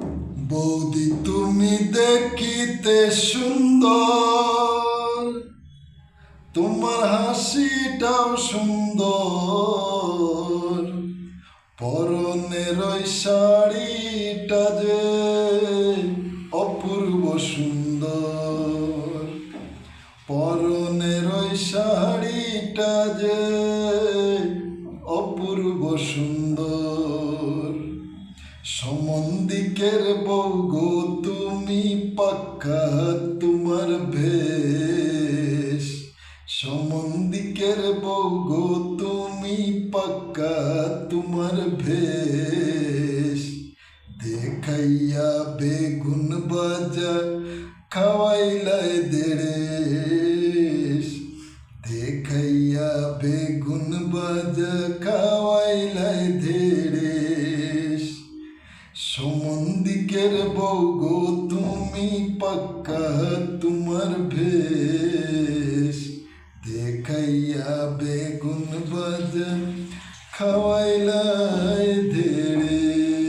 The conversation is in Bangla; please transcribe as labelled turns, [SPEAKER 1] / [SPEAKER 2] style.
[SPEAKER 1] বৌদি তুমি দেখিতে সুন্দর, তোমার হাসিটাও সুন্দর, পরনের ওই শাড়িটা যে অপূর্ব সুন্দর, পরনের ওই শাড়িটা যে অপূর্ব সুন্দর। সমন্দিকের বউ গো তুমি, পাক্কা তোমার ভেষ। সমন্দিকের বউ গো তুমি, পাক্কা তোমার ভেষ। দেখাইয়া বেগুন বাজা খাওয়াইলাই দেড়েশ, দেখাইয়া বেগুন বাজা খাওয়াইলাই দেড়েশ। সমন্দিকের বউ গো তুমি, পাক্কা তোমার ভেষ। দেখাইয়া বেগুন বাজা খাওয়াইলাই ধেড়ে।